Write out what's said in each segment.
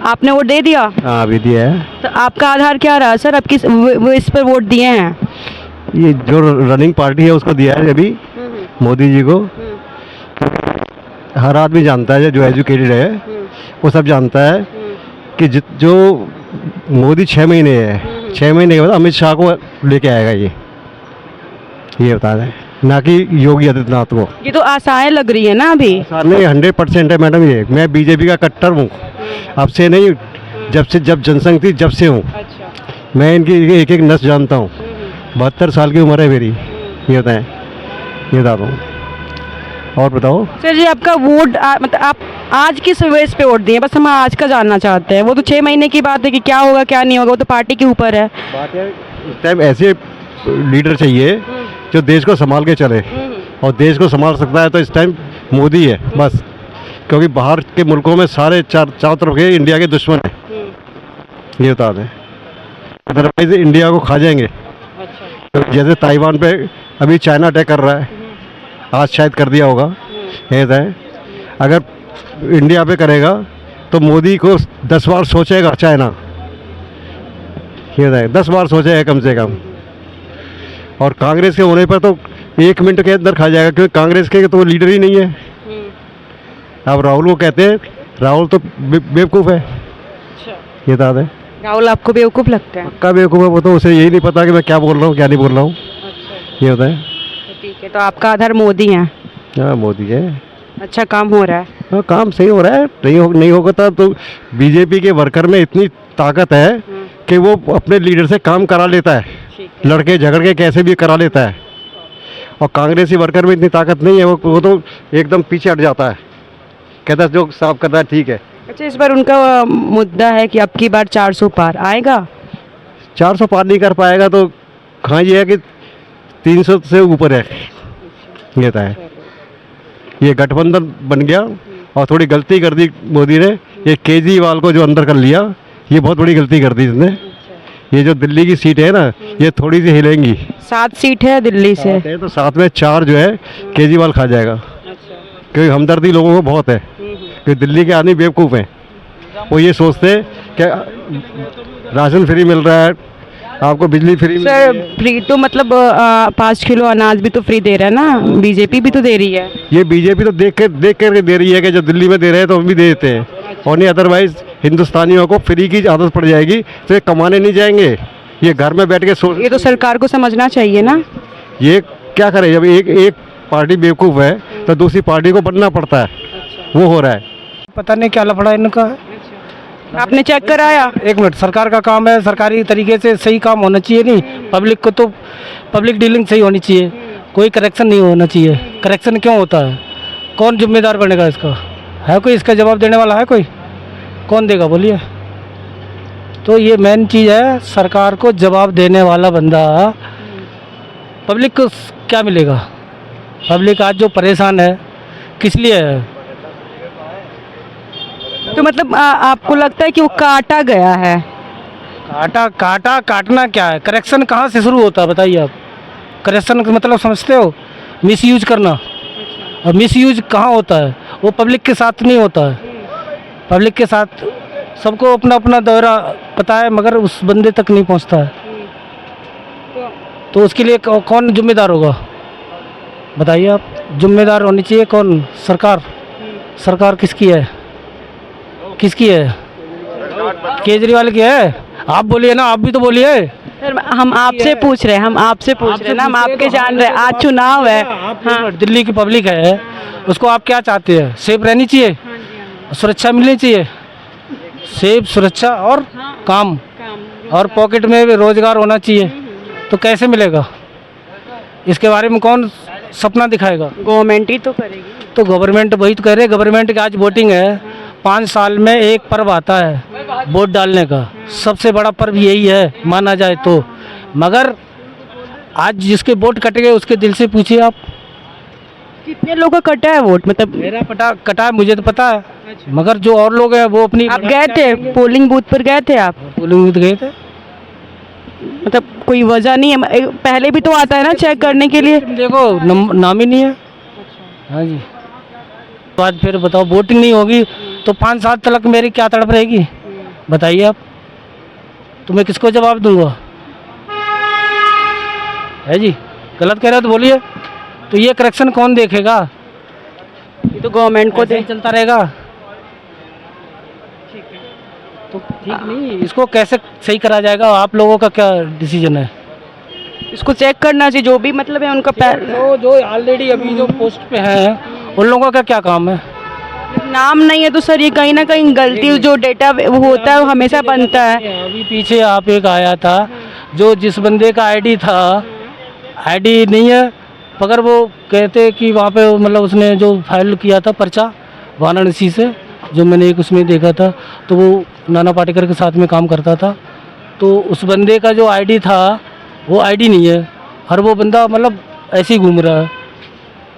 आपने वोट दे दिया? हाँ अभी दिया है। तो आपका आधार क्या रहा सर? आप किस वो इस पर वोट दिए हैं? ये जो रनिंग पार्टी है उसको दिया है अभी, मोदी जी को। हर आदमी जानता है, जो एजुकेटेड है वो सब जानता है कि जो मोदी 6 महीने है, 6 महीने के बाद अमित शाह को लेके आएगा ये बता दें, ना कि योगी आदित्यनाथ को। ये तो आशाएं लग रही है ना अभी। नहीं 100% है मैडम। ये मैं बीजेपी का कट्टर हूँ, अब से नहीं, जब जनसंघ थी जब से हूँ। अच्छा। मैं इनकी एक एक नस जानता हूँ। 72 साल की उम्र है मेरी। ये बताएं, ये बता दूँ। और बताओ सर जी, आपका वोट मतलब आप आज किस बेस पे वोट दिए? बस हम आज का जानना चाहते हैं। वो तो 6 महीने की बात है कि क्या होगा क्या नहीं होगा, वो तो पार्टी के ऊपर है। बात है इस टाइम ऐसे लीडर चाहिए जो देश को संभाल के चले, और देश को संभाल सकता है तो इस टाइम मोदी है बस। क्योंकि बाहर के मुल्कों में सारे चारों तरफ के इंडिया के दुश्मन हैं, ये बता दें। अदरवाइज इंडिया को खा जाएंगे। तो जैसे ताइवान पे अभी चाइना अटैक कर रहा है, आज शायद कर दिया होगा, ऐसा है। अगर इंडिया पे करेगा तो मोदी को 10 बार सोचेगा चाइना, ये बताए 10 बार सोचेगा कम से कम। और कांग्रेस के होने पर तो 1 मिनट के अंदर खा जाएगा, क्योंकि कांग्रेस के तो लीडर ही नहीं है। अब राहुल को कहते हैं, राहुल तो बेवकूफ़ है। ये बता दें। राहुल आपको बेवकूफ़ लगता है? पक्का बेवकूफ़ है वो तो। उसे यही नहीं पता कि मैं क्या बोल रहा हूँ क्या नहीं बोल रहा हूँ। ये बताएं। ठीक है, तो आपका आधार मोदी है? हाँ मोदी है। अच्छा काम हो रहा है? हाँ काम सही हो रहा है। नहीं होगा तो बीजेपी के वर्कर में इतनी ताकत है कि वो अपने लीडर से काम करा लेता है, लड़के झगड़ के कैसे भी करा लेता है। और कांग्रेसी वर्कर में इतनी ताकत नहीं है, वो तो एकदम पीछे हट जाता है, कहता है जो साफ करना है ठीक है। अच्छा, इस बार उनका मुद्दा है कि अब की बार 400 पार आएगा। 400 पार नहीं कर पाएगा तो कहाँ ये है कि 300 से ऊपर है, ये है। ये गठबंधन बन गया और थोड़ी गलती कर दी मोदी ने। ये केजरीवाल को जो अंदर कर लिया, ये बहुत बड़ी गलती कर दी इसने। ये जो दिल्ली की सीट है ना, ये थोड़ी सी हिलेंगी। 7 सीट है दिल्ली से, तो 7 में 4 जो है केजरीवाल खा जाएगा। क्योंकि हमदर्दी लोगों को बहुत है, क्योंकि दिल्ली के आदमी बेवकूफ़ हैं। वो ये सोचते हैं कि राशन फ्री मिल रहा है, आपको बिजली फ्री मिल रही है। फ्री तो मतलब 5 किलो अनाज भी तो फ्री दे रहा है ना, बीजेपी भी तो दे रही है। ये बीजेपी तो देख कर दे रही है कि जो दिल्ली में दे रहे हैं तो हम भी दे देते हैं। और नहीं अदरवाइज हिंदुस्तानियों को फ्री की आदत पड़ जाएगी तो ये कमाने नहीं जाएंगे, ये घर में बैठ के सोच। ये तो सरकार को समझना चाहिए ना। ये क्या करे, जब एक पार्टी बेवकूफ़ है तो दूसरी पार्टी को बनना पड़ता है। वो हो रहा है। पता नहीं क्या लफड़ा इनका। आपने चेक कराया? 1 मिनट, सरकार का काम है, सरकारी तरीके से सही काम होना चाहिए। नहीं पब्लिक को तो पब्लिक डीलिंग सही होनी चाहिए, कोई करेक्शन नहीं होना चाहिए। करेक्शन क्यों होता है? कौन जिम्मेदार बनेगा इसका? है कोई इसका जवाब देने वाला? है कोई? कौन देगा बोलिए? तो ये मेन चीज़ है, सरकार को जवाब देने वाला बंदा। पब्लिक को क्या मिलेगा? पब्लिक आज जो परेशान है किस लिए है? तो मतलब आपको लगता है कि वो काटा गया है? काटना क्या है? करेक्शन कहाँ से शुरू होता है बताइए आप? करेक्शन का मतलब समझते हो? मिसयूज करना। और मिसयूज कहाँ होता है? वो पब्लिक के साथ नहीं होता है। पब्लिक के साथ सबको अपना अपना दौरा पता है, मगर उस बंदे तक नहीं पहुँचता है। तो उसके लिए कौन जिम्मेदार होगा बताइए आप? जिम्मेदार होनी चाहिए कौन? सरकार। सरकार किसकी है? किसकी है? केजरीवाल की है? आप बोलिए ना, आप भी तो बोलिए। सर हम आपसे पूछ रहे हैं, हम हम आपके जान रहे हैं। आज चुनाव है। हाँ। दिल्ली की पब्लिक है, उसको आप क्या चाहते हैं? सेफ रहनी चाहिए, सुरक्षा मिलनी चाहिए। सेफ, सुरक्षा और काम, और पॉकेट में भी रोजगार होना चाहिए। तो कैसे मिलेगा? इसके बारे में कौन सपना दिखाएगा? गवर्नमेंट ही तो करेगी। तो गवर्नमेंट वही तो कह रहे हैं। गवर्नमेंट की आज वोटिंग है, 5 साल में एक पर्व आता है वोट डालने का। सबसे बड़ा पर्व यही है माना जाए तो। मगर आज जिसके वोट कट गए उसके दिल से पूछिए आप। कितने लोगों का कटा है वोट? मतलब मेरा कटा है, मुझे तो पता है। मगर जो और लोग हैं वो अपनी। आप गए थे पोलिंग बूथ पर? गए थे आप? पोलिंग बूथ गए थे। मतलब कोई वजह नहीं है? पहले भी तो आता है ना चेक करने के लिए। देखो नाम ही नहीं है। हाँ जी। तो आज फिर बताओ, वोटिंग नहीं होगी तो 5 साल तक मेरी क्या तड़प रहेगी? बताइए आप, तो मैं किसको जवाब दूंगा? है जी, गलत कह रहे हो तो बोलिए। तो ये करेक्शन कौन देखेगा? ये तो गवर्नमेंट को ऐसे ही चलता रहेगा तो ठीक नहीं। इसको कैसे सही करा जाएगा? आप लोगों का क्या डिसीजन है? इसको चेक करना चाहिए, जो भी मतलब है उनका जो ऑलरेडी अभी जो पोस्ट पे हैं उन लोगों का क्या काम है? नाम नहीं है तो सर ये कहीं ना कहीं गलती, जो डेटा वो होता है वो हमेशा बनता है। अभी पीछे आप एक आया था जो जिस बंदे का आईडी था, आईडी नहीं है, मगर वो कहते कि वहाँ पे मतलब उसने जो फाइल किया था पर्चा वाराणसी से, जो मैंने एक उसमें देखा था, तो वो नाना पाटेकर के साथ में काम करता था। तो उस बंदे का जो आईडी था वो आईडी नहीं है, हर वो बंदा मतलब ऐसे ही घूम रहा है।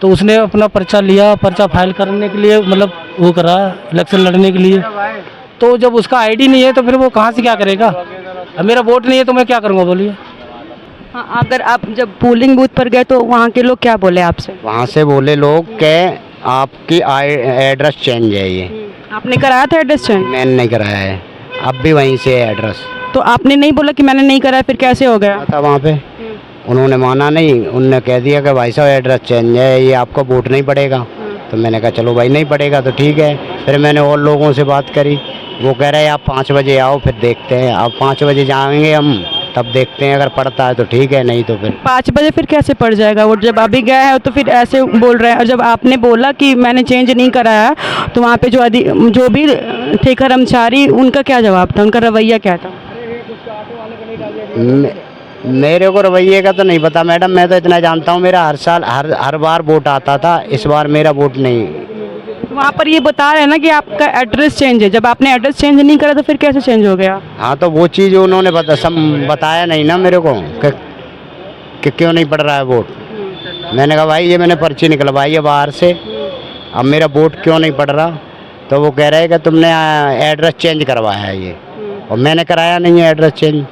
तो उसने अपना पर्चा लिया, पर्चा फाइल करने के लिए मतलब वो करा इलेक्शन लड़ने के लिए। तो जब उसका आईडी नहीं है तो फिर वो कहाँ से क्या करेगा? अब मेरा वोट नहीं है तो मैं क्या करूँगा बोलिए? हाँ, अगर आप जब पोलिंग बूथ पर गए तो वहाँ के लोग क्या बोले आपसे? वहाँ से बोले लोग कि आपकी एड्रेस चेंज है ये। आपने कराया था एड्रेस चेंज? मैंने नहीं कराया है, अब भी वहीं से है एड्रेस। तो आपने नहीं बोला कि मैंने नहीं कराया, फिर कैसे हो गया? था वहाँ पे, उन्होंने माना नहीं, उन्होंने कह दिया कि भाई साहब एड्रेस चेंज है, ये आपको वोट नहीं पड़ेगा। तो मैंने कहा चलो भाई नहीं पड़ेगा तो ठीक है। फिर मैंने और लोगों से बात करी, वो कह रहे हैं आप 5 बजे आओ फिर देखते हैं। अब 5 बजे जाएंगे हम, तब देखते हैं, अगर पड़ता है तो ठीक है, नहीं तो फिर 5 बजे फिर कैसे पड़ जाएगा वोट? जब अभी गया है तो फिर ऐसे बोल रहे हैं। और जब आपने बोला कि मैंने चेंज नहीं कराया तो वहाँ पे जो भी थे कर्मचारी, उनका क्या जवाब था, उनका रवैया क्या था? मेरे को रवैये का तो नहीं पता मैडम, मैं तो इतना जानता हूँ मेरा हर साल हर बार वोट आता था, इस बार मेरा वोट नहीं। तो वहाँ पर ये बता रहे हैं ना कि आपका एड्रेस चेंज है, जब आपने एड्रेस चेंज नहीं करा तो फिर कैसे चेंज हो गया? हाँ तो वो चीज़ उन्होंने बताया नहीं ना मेरे को कि क्यों नहीं पड़ रहा है वोट। मैंने कहा भाई ये मैंने पर्ची निकलवाई है बाहर से, अब मेरा वोट क्यों नहीं पड़ रहा? तो वो कह रहे हैं कि तुमने एड्रेस चेंज करवाया है ये, और मैंने कराया नहीं है एड्रेस चेंज।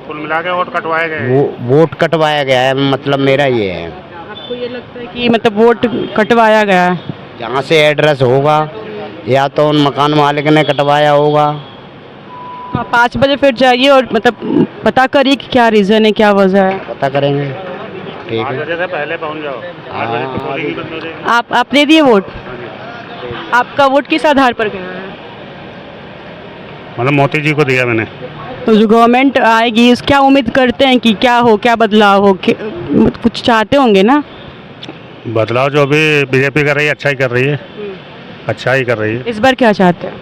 कुल मिला के वोट कटवाया गया वो वोट कटवाया गया है, मतलब मेरा ये है। आपको ये लगता है कि मतलब वोट कटवाया गया है? जहाँ से एड्रेस होगा या तो उन मकान मालिक ने कटवाया होगा। तो आप 5 बजे फिर जाइए और मतलब पता करिए कि क्या रीज़न है, क्या वजह है। पता करेंगे, ठीक 5 है। बजे से पहले पहुंच जाओ, 8 बजे तो पोलिंग ही बंद हो जाएगी। आप दे दिए वोट? आपका वोट किस आधार पर गया है? मतलब मोदी जी को दिया मैंने। तो जो गवर्नमेंट आएगी उस क्या उम्मीद करते हैं कि क्या हो, क्या बदलाव हो, कुछ चाहते होंगे ना? बदलाव जो भी बीजेपी कर रही है अच्छा ही कर रही है, अच्छा ही कर रही है। इस बार क्या चाहते हैं?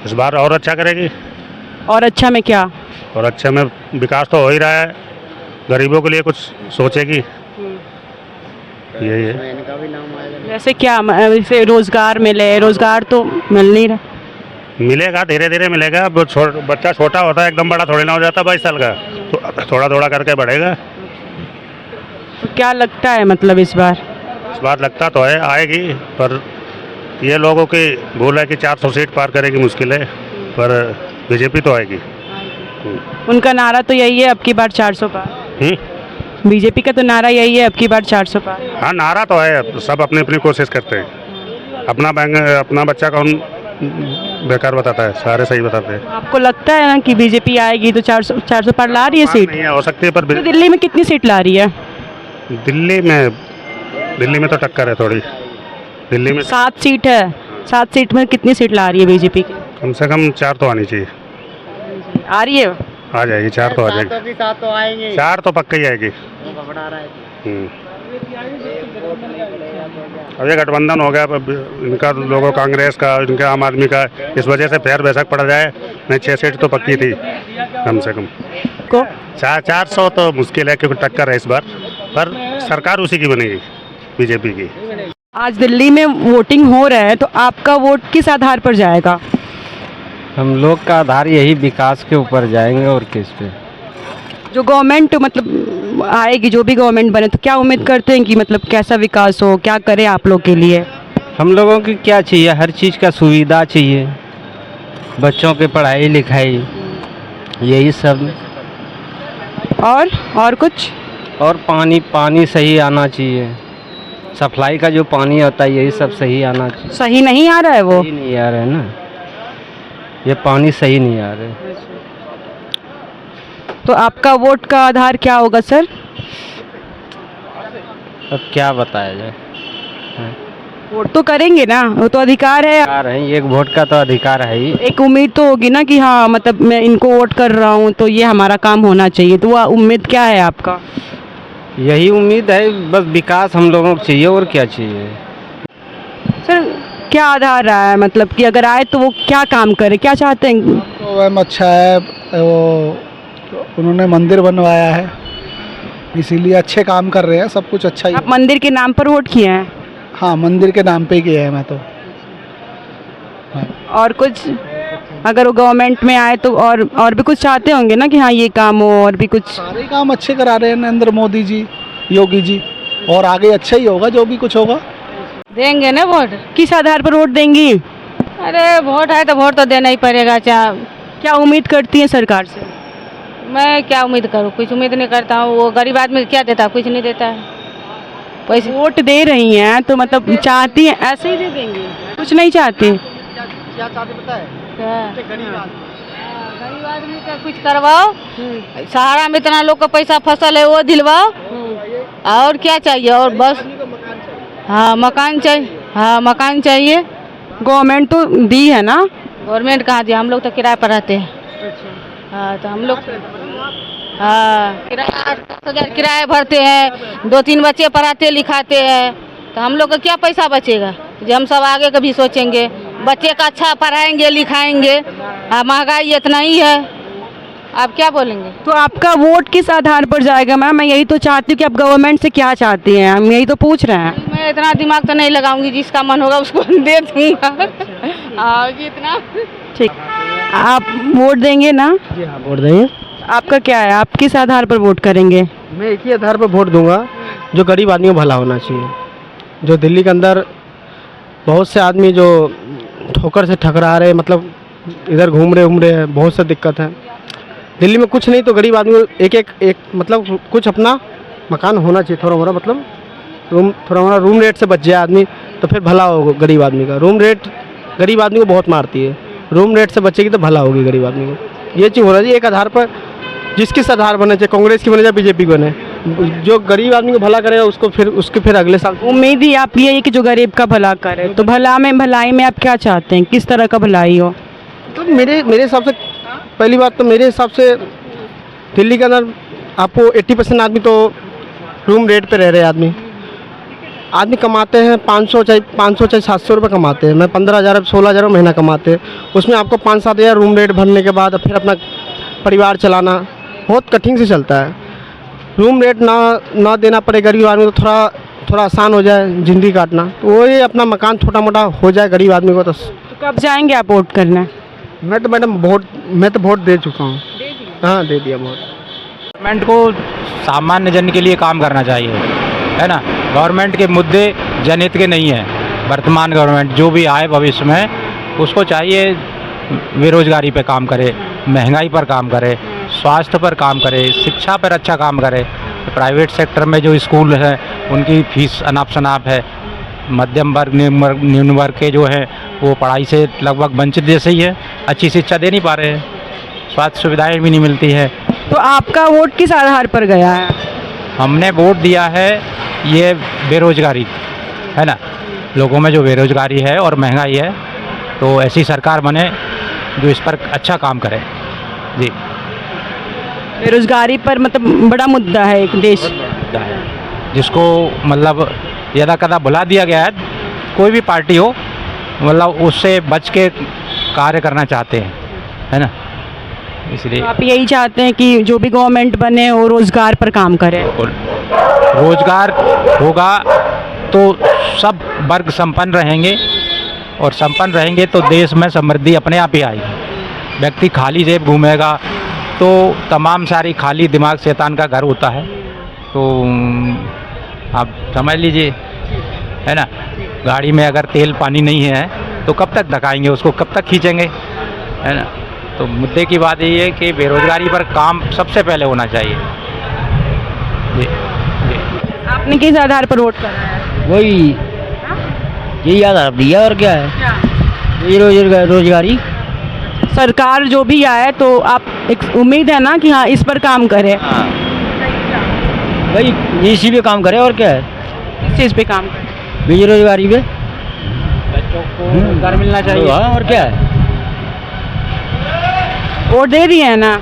इस बार और अच्छा करेगी। और अच्छा में क्या? और अच्छे में विकास तो हो ही रहा है, गरीबों के लिए कुछ सोचेगी, यही है। जैसे क्या, जैसे रोजगार मिले? रोजगार तो मिल नहीं रहा। मिलेगा, धीरे धीरे मिलेगा। अब बच्चा छोटा होता है एकदम बड़ा थोड़ी ना हो जाता 22 साल का, तो थोड़ा थोड़ा करके बढ़ेगा। तो क्या लगता है मतलब इस बार लगता तो है आएगी, पर ये लोगों की भूल है कि 400 सीट पार करेगी मुश्किल है, पर बीजेपी तो आएगी। उनका नारा तो यही है अब की बार 400 पार। बीजेपी का तो नारा यही है अब की बार 400 पार। हाँ नारा तो है, सब अपनी अपनी कोशिश करते हैं। अपना बच्चा कौन बेकार बताता है, सारे सही बताते हैं। आपको लगता है ना कि बीजेपी आएगी तो 400 पार ला रही है सीट? नहीं हो सकती है, पर तो दिल्ली में कितनी सीट ला रही है? दिल्ली में तो टक्कर है थोड़ी। दिल्ली में 7 सीट है। 7 सीट में कितनी सीट ला रही है बीजेपी की? कम से कम 4 तो आनी चाहिए। आ रही है? आ जाएगी, 4 तो आ जाएगी। 4 तो पक्का ही आएगी। अब ये गठबंधन हो गया, अब इनका लोगों कांग्रेस का, इनका आम आदमी का, इस वजह से फेर बेशक पड़ जाए, नहीं 6 सीट तो पक्की थी कम से कम। को 400 तो मुश्किल है, क्योंकि टक्कर है इस बार, पर सरकार उसी की बनेगी, बीजेपी की। आज दिल्ली में वोटिंग हो रहा है तो आपका वोट किस आधार पर जाएगा? हम लोग का आधार यही विकास के ऊपर जाएंगे, और किस पे? जो गवर्नमेंट मतलब आएगी, जो भी गवर्नमेंट बने, तो क्या उम्मीद करते हैं कि मतलब कैसा विकास हो, क्या करे आप लोग के लिए? हम लोगों की क्या चाहिए, हर चीज़ का सुविधा चाहिए, बच्चों के पढ़ाई लिखाई, यही सब। और कुछ? और पानी सही आना चाहिए, सप्लाई का जो पानी होता है यही सब सही आना चाहिए। सही नहीं आ रहा है वो? सही नहीं आ रहा है ना, ये पानी सही नहीं आ रहा। तो आपका वोट का आधार क्या होगा सर? अब क्या बताया जाए। वोट तो करेंगे ना, वो तो अधिकार है। अधिकार है, एक वोट का तो अधिकार है ही। एक उम्मीद तो होगी ना कि हाँ मतलब मैं इनको वोट कर रहा हूँ तो ये हमारा काम होना चाहिए, तो वह उम्मीद क्या है आपका? यही उम्मीद है, बस विकास हम लोगों को चाहिए और क्या चाहिए। सर क्या आधार रहा है, मतलब कि अगर आए तो वो क्या काम करे, क्या चाहते हैं? तो वह अच्छा है, वो उन्होंने मंदिर बनवाया है, इसीलिए अच्छे काम कर रहे हैं, सब कुछ अच्छा ही। आप मंदिर के नाम पर वोट किए हैं? हाँ, मंदिर के नाम पे ही किया है मैं तो। और कुछ अगर वो गवर्नमेंट में आए तो और भी कुछ चाहते होंगे ना कि हाँ ये काम हो, और भी कुछ? सारे काम अच्छे करा रहे हैं नरेंद्र मोदी जी, योगी जी, और आगे अच्छा ही होगा जो भी कुछ होगा। देंगे ना वोट। किस आधार पर वोट देंगी? अरे वोट है तो वोट तो देना ही पड़ेगा। क्या उम्मीद करती हैं सरकार से? मैं क्या उम्मीद करूँ, कुछ उम्मीद नहीं करता हूँ। वो गरीब आदमी क्या देता, कुछ नहीं देता है। पैसे वोट दे रही हैं तो मतलब चाहती हैं ऐसे ही दे देंगी, कुछ नहीं चाहती? क्या चाहते पता है? गरीब आदमी का कुछ करवाओ, सहारा में इतना लोग का पैसा फसल है वो दिलवाओ, और क्या चाहिए, और बस। हाँ मकान चाहिए, हाँ मकान चाहिए। गवर्नमेंट तो दी है ना? गवर्नमेंट कहाँ दिया, हम लोग तो किराए पर रहते हैं। हाँ तो हम लोग हाँ किराया 8,000 किराया भरते हैं, 2-3 बच्चे पढ़ाते लिखाते हैं, तो हम लोग का क्या पैसा बचेगा? जो हम सब आगे का भी सोचेंगे, बच्चे का अच्छा पढ़ाएंगे लिखाएंगे। महंगाई इतना ही है, आप क्या बोलेंगे? तो आपका वोट किस आधार पर जाएगा मैम? मैं यही तो चाहती हूँ कि आप गवर्नमेंट से क्या चाहती हैं, हम यही तो पूछ रहे हैं। मैं इतना दिमाग तो नहीं लगाऊंगी, जिसका मन होगा उसको दे दूंगा। इतना ठीक, आप वोट देंगे ना? जी हाँ, वोट देंगे। आपका क्या है, आप किस आधार पर वोट करेंगे? मैं एक ही आधार पर वोट दूंगा, जो गरीब आदमी को भला होना चाहिए। जो दिल्ली के अंदर बहुत से आदमी जो ठोकर से ठकरा रहे, मतलब इधर घूम रहे हैं, बहुत से दिक्कत है दिल्ली में। कुछ नहीं तो गरीब आदमी को एक मतलब कुछ अपना मकान होना चाहिए, थोड़ा मोड़ा, मतलब थोड़ा मोड़ा रूम रेट से बच जाए आदमी, तो फिर भला होगा गरीब आदमी का। रूम रेट गरीब आदमी को बहुत मारती है, रूम रेट से बचेगी तो भला होगी गरीब आदमी को। ये चीज़ होना चाहिए एक आधार पर, जिसकिस आधार बने, चाहे कांग्रेस की बने चाहे बीजेपी की बने, जो गरीब आदमी को भला करेगा उसके फिर अगले साल उम्मीद ही आप ये है कि जो गरीब का भला करे। तो भलाई में आप क्या चाहते हैं, किस तरह का भलाई हो? तो मेरे हिसाब से पहली बात तो मेरे हिसाब से दिल्ली के अंदर आपको 80% आदमी तो रूम रेट पे रह रहे आदमी कमाते हैं 500 चाहे 700 रुपये कमाते हैं। मैं 15,000 16,000 महीना कमाते हैं, उसमें आपको 5-7 हज़ार रूम रेट भरने के बाद फिर अपना परिवार चलाना बहुत कठिन से चलता है। रूम रेट ना देना पड़े गरीब आदमी को, थोड़ा आसान हो जाए ज़िंदगी काटना, तो वो ये अपना मकान छोटा मोटा हो जाए गरीब आदमी को। तो कब जाएंगे आप वोट करने? मैं तो मैडम वोट दे चुका हूँ। हाँ, दे दिया वोट। गवर्नमेंट को सामान्य जन के लिए काम करना चाहिए, है ना। गवर्नमेंट के मुद्दे जनहित के नहीं हैं। वर्तमान गवर्नमेंट जो भी आए भविष्य में, उसको चाहिए बेरोजगारी पे काम करे, महंगाई पर काम करे, स्वास्थ्य पर काम करे, शिक्षा पर अच्छा काम करे। प्राइवेट सेक्टर में जो स्कूल हैं उनकी फीस अनाप शनाप है। मध्यम वर्ग निम्न वर्ग के जो हैं वो पढ़ाई से लगभग वंचित जैसे ही है, अच्छी शिक्षा दे नहीं पा रहे हैं, स्वास्थ्य सुविधाएं भी नहीं मिलती है। तो आपका वोट किस आधार पर गया है? हमने वोट दिया है ये बेरोजगारी, है ना, लोगों में जो बेरोजगारी है और महंगाई है, तो ऐसी सरकार बने जो इस पर अच्छा काम करे। जी, बेरोजगारी पर मतलब बड़ा मुद्दा है एक देश, जिसको मतलब यदा कदा भुला दिया गया है। कोई भी पार्टी हो, मतलब उससे बच के कार्य करना चाहते हैं, है ना, इसलिए आप यही चाहते हैं कि जो भी गवर्नमेंट बने वो रोजगार पर काम करे। रोजगार होगा तो सब वर्ग संपन्न रहेंगे, और संपन्न रहेंगे तो देश में समृद्धि अपने आप ही आएगी। व्यक्ति खाली जेब घूमेगा तो तमाम सारी खाली दिमाग शैतान का घर होता है। तो आप समझ लीजिए, है ना, गाड़ी में अगर तेल पानी नहीं है तो कब तक धकाएंगे उसको, कब तक खींचेंगे, है ना। तो मुद्दे की बात यही है कि बेरोजगारी पर काम सबसे पहले होना चाहिए। जी जी। आपने किस आधार पर वोट करा है? वही यही आधार दिया, और क्या है, यही रोजगारी। सरकार जो भी आए तो आप एक उम्मीद है ना कि हाँ इस पर काम करे। हाँ भाई इसी पे काम करे और क्या है, किस चीज़ पे काम करे? बेरोजगारी पे बच्चों को रोजगार मिलना चाहिए। हाँ और क्या है। वोट दे दिए है ना,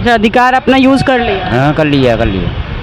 जो अधिकार अपना यूज़ कर लिया। हाँ कर लिया कर लिया।